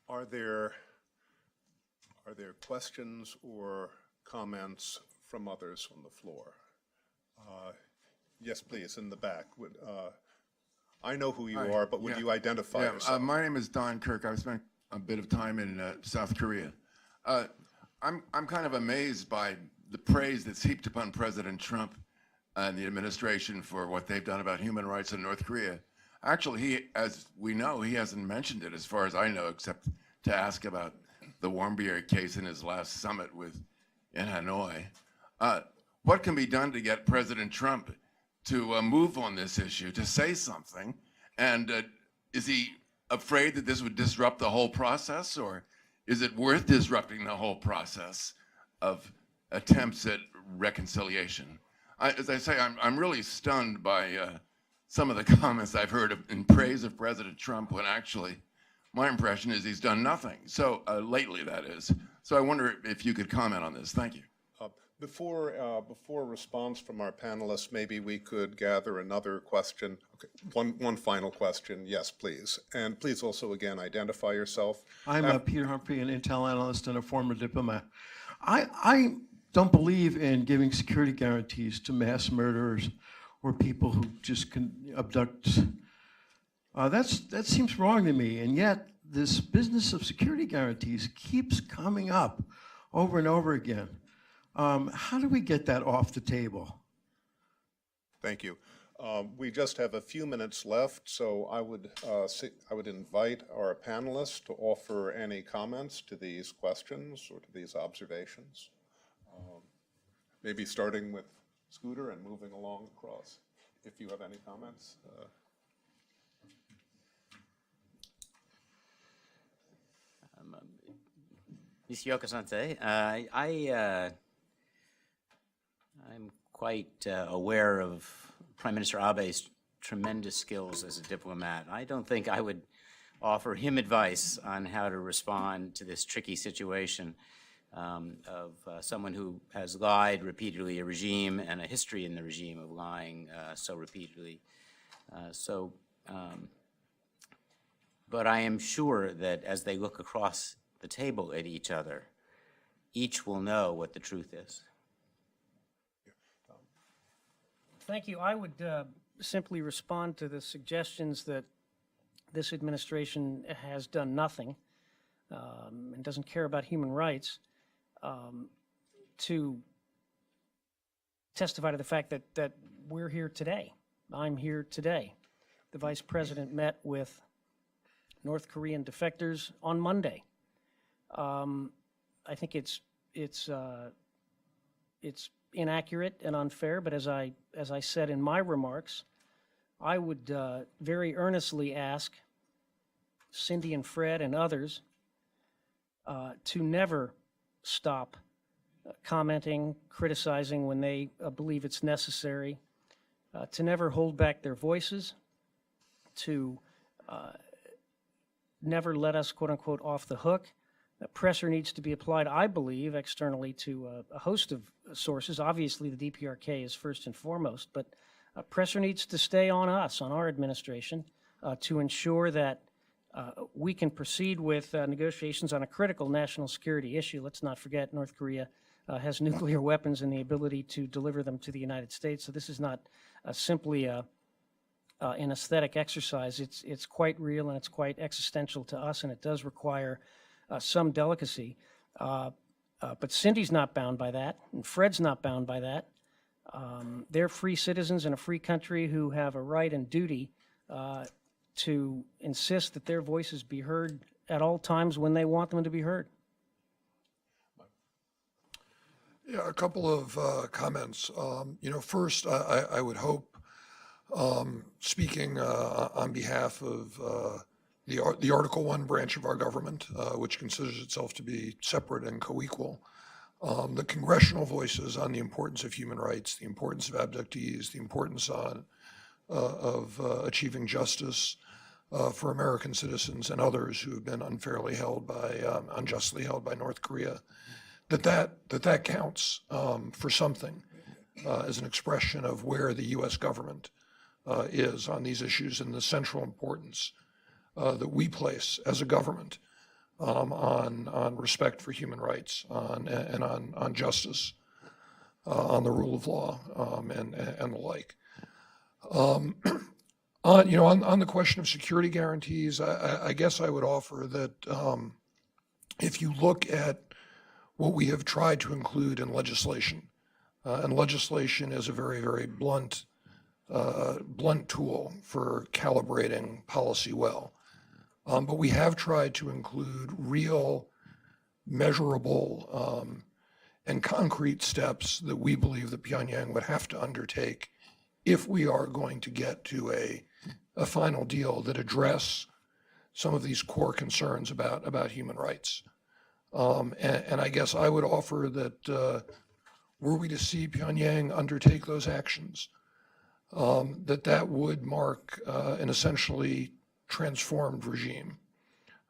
Are there questions or comments from others on the floor? Yes, please, in the back. I know who you are, but would you identify yourself? My name is Don Kirk. I've spent a bit of time in South Korea. I'm kind of amazed by the praise that's heaped upon President Trump and the administration for what they've done about human rights in North Korea. Actually, as we know, he hasn't mentioned it as far as I know, except to ask about the Warmbier case in his last summit in Hanoi. What can be done to get President Trump to move on this issue, to say something? And is he afraid that this would disrupt the whole process, or is it worth disrupting the whole process of attempts at reconciliation? As I say, I'm really stunned by some of the comments I've heard in praise of President Trump, when actually my impression is he's done nothing. So lately, that is. So I wonder if you could comment on this. Thank you. Before a response from our panelists, maybe we could gather another question. Okay, one final question. Yes, please. And please also, again, identify yourself. I'm Peter Humphrey, an intel analyst and a former diplomat. I don't believe in giving security guarantees to mass murderers or people who just can abduct. That seems wrong to me, and yet this business of security guarantees keeps coming up over and over again. How do we get that off the table? Thank you. We just have a few minutes left, so I would invite our panelists to offer any comments to these questions or to these observations. Maybe starting with Scooter and moving along across, if you have any comments. Nishioka-sensei, I'm quite aware of Prime Minister Abe's tremendous skills as a diplomat. I don't think I would offer him advice on how to respond to this tricky situation of someone who has lied repeatedly, a regime and a history in the regime of lying so repeatedly. But I am sure that as they look across the table at each other, each will know what the truth is. Thank you. I would simply respond to the suggestions that this administration has done nothing and doesn't care about human rights, to testify to the fact that we're here today. I'm here today. The Vice President met with North Korean defectors on Monday. I think it's inaccurate and unfair, but as I said in my remarks, I would very earnestly ask Cindy and Fred and others to never stop commenting, criticizing when they believe it's necessary, to never hold back their voices, to never let us, quote unquote, off the hook. Pressure needs to be applied, I believe, externally to a host of sources. Obviously, the DPRK is first and foremost, but pressure needs to stay on us, on our administration, to ensure that we can proceed with negotiations on a critical national security issue. Let's not forget North Korea has nuclear weapons and the ability to deliver them to the United States. So this is not simply an aesthetic exercise. It's quite real and it's quite existential to us, and it does require some delicacy. But Cindy's not bound by that, and Fred's not bound by that. They're free citizens in a free country who have a right and duty to insist that their voices be heard at all times when they want them to be heard. Yeah, a couple of comments. First, I would hope, speaking on behalf of the Article 1 branch of our government, which considers itself to be separate and co-equal, the congressional voices on the importance of human rights, the importance of abductees, the importance of achieving justice for American citizens and others who have been unfairly held by, unjustly held by North Korea, that counts for something as an expression of where the U.S. government is on these issues and the central importance that we place as a government on respect for human rights, and on justice, on the rule of law, and the like. On the question of security guarantees, I guess I would offer that if you look at what we have tried to include in legislation, and legislation is a very, very blunt tool for calibrating policy well. But we have tried to include real, measurable, and concrete steps that we believe that Pyongyang would have to undertake if we are going to get to a final deal that address some of these core concerns about human rights. And I guess I would offer that were we to see Pyongyang undertake those actions, that would mark an essentially transformed regime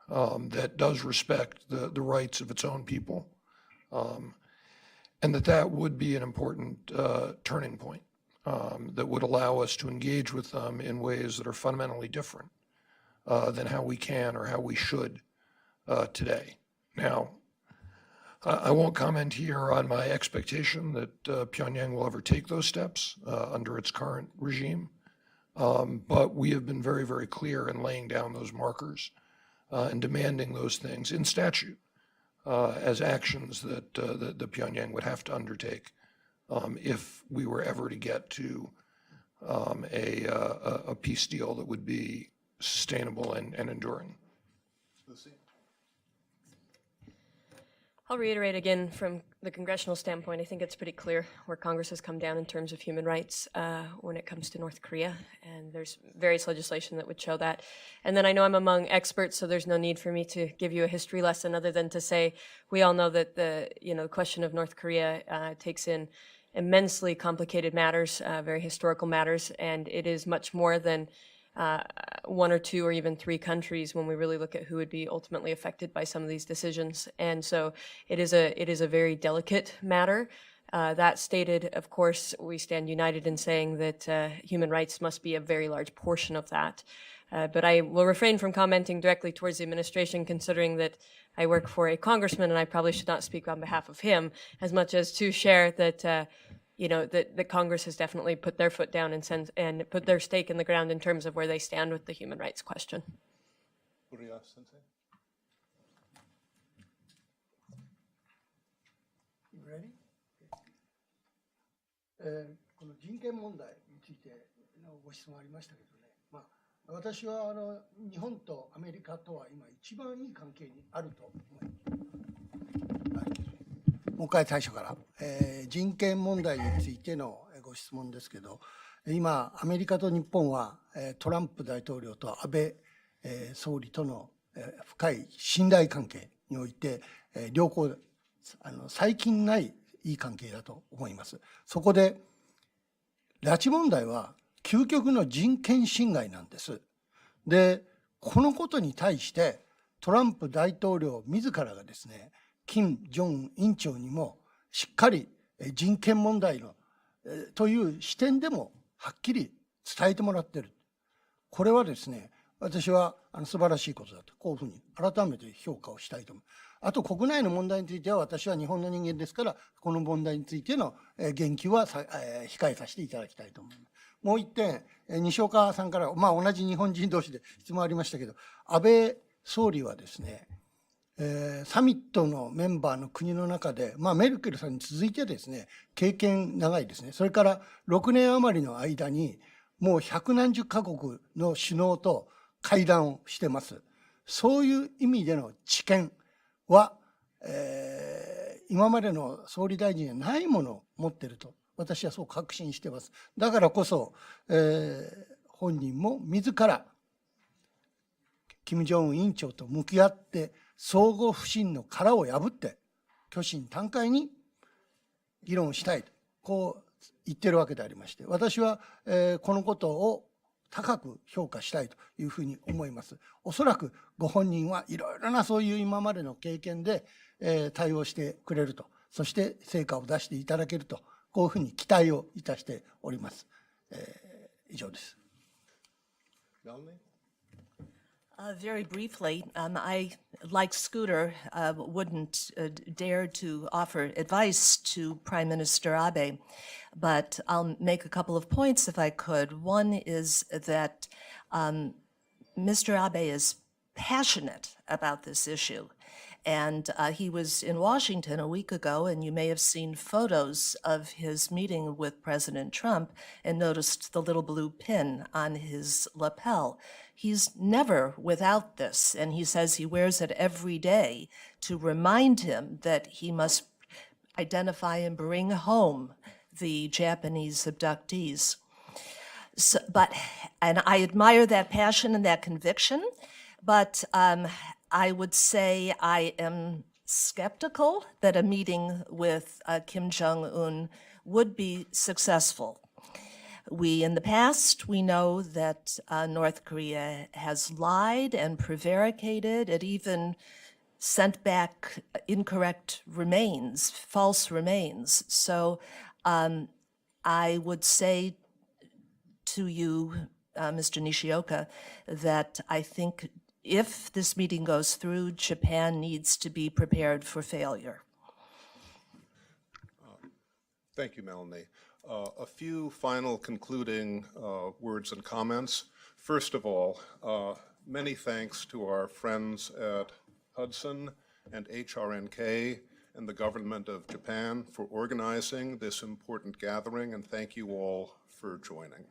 that does respect the rights of its own people, and that would be an important turning point that would allow us to engage with them in ways that are fundamentally different than how we can or how we should today. Now, I won't comment here on my expectation that Pyongyang will ever take those steps under its current regime, but we have been very, very clear in laying down those markers and demanding those things in statute as actions that Pyongyang would have to undertake if we were ever to get to a peace deal that would be sustainable and enduring. I'll reiterate again from the congressional standpoint, I think it's pretty clear where Congress has come down in terms of human rights when it comes to North Korea, and there's various legislation that would show that. And then I know I'm among experts, so there's no need for me to give you a history lesson other than to say we all know that the question of North Korea takes in immensely complicated matters, very historical matters, and it is much more than one or two or even three countries when we really look at who would be ultimately affected by some of these decisions. And so it is a very delicate matter. That stated, of course, we stand united in saying that human rights must be a very large portion of that. But I will refrain from commenting directly towards the administration, considering that I work for a congressman and I probably should not speak on behalf of him, as much as to share that that Congress has definitely put their foot down and put their stake in the ground in terms of where they stand with the human rights question. Ready? この人権問題についてのご質問ありましたけどね、私は日本とアメリカとは今一番いい関係にあると思います。もう一回最初から、人権問題についてのご質問ですけど、今アメリカと日本はトランプ大統領と安倍総理との深い信頼関係において良好、最近ないいい関係だと思います。そこで拉致問題は究極の人権侵害なんです。で、このことに対してトランプ大統領自らがですね、金正恩委員長にもしっかり人権問題のという視点でもはっきり伝えてもらっている。これはですね、私は素晴らしいことだと、こういうふうに改めて評価をしたいと思う。あと国内の問題については私は日本の人間ですから、この問題についての言及は控えさせていただきたいと思います。もう一点、西岡さんから、同じ日本人同士で質問ありましたけど、安倍総理はですね、サミットのメンバーの国の中で、メルケルさんに続いてですね、経験長いですね。それから6年余りの間に、もう百何十カ国の首脳と会談をしてます。そういう意味での知見は、今までの総理大臣にはないものを持っていると、私はそう確信しています。だからこそ、本人も自ら、金正恩委員長と向き合って、相互不信の殻を破って虚心坦懐に議論したいとこう言ってるわけでありまして、私は、このことを高く評価したいというふうに思います。おそらくご本人はいろいろなそういう今までの経験で、対応してくれると、そして成果を出していただけると、こういうふうに期待をいたしております。以上です。Very briefly, I, like Scooter, wouldn't dare to offer advice to Prime Minister Abe, but I'll make a couple of points if I could. One is that Mr. Abe is passionate about this issue. And he was in Washington a week ago, and you may have seen photos of his meeting with President Trump and noticed the little blue pin on his lapel. He's never without this, and he says he wears it every day to remind him that he must identify and bring home the Japanese abductees. So, and I admire that passion and that conviction, but I would say I am skeptical that a meeting with Kim Jong-un would be successful. In the past, we know that North Korea has lied and prevaricated. It even sent back incorrect remains, false remains. So I would say to you, Mr. Nishioka, that I think if this meeting goes through, Japan needs to be prepared for failure. Thank you, Melanie. A few final concluding words and comments. First of all, many thanks to our friends at Hudson and HRNK and the government of Japan for organizing this important gathering, and thank you all for joining.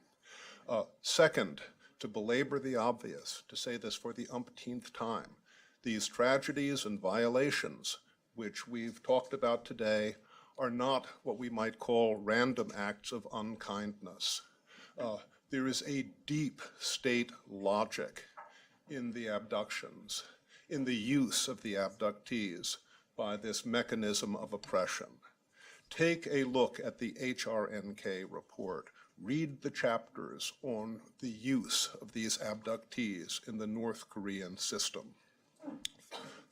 Second, to belabor the obvious, to say this for the umpteenth time, these tragedies and violations which we've talked about today are not what we might call random acts of unkindness. There is a deep state logic in the abductions, in the use of the abductees by this mechanism of oppression. Take a look at the HRNK report. Read the chapters on the use of these abductees in the North Korean system.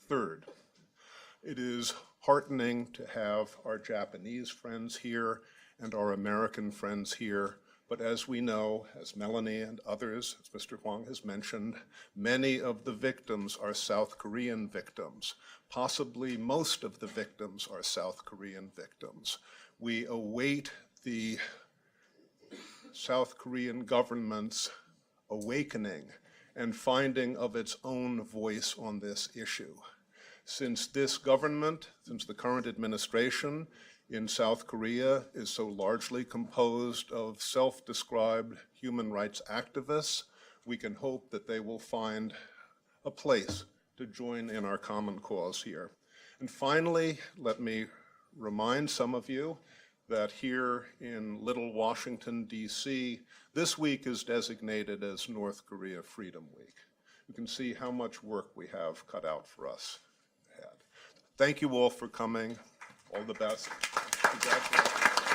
Third, it is heartening to have our Japanese friends here and our American friends here, but as we know, as Melanie and others, as Mr. Huang has mentioned, many of the victims are South Korean victims. Possibly most of the victims are South Korean victims. We await the South Korean government's awakening and finding of its own voice on this issue. Since this government, since the current administration in South Korea is so largely composed of self-described human rights activists, we can hope that they will find a place to join in our common cause here. And finally, let me remind some of you that here in Little Washington, DC, this week is designated as North Korea Freedom Week. You can see how much work we have cut out for us ahead. Thank you all for coming. All the best. Congratulations.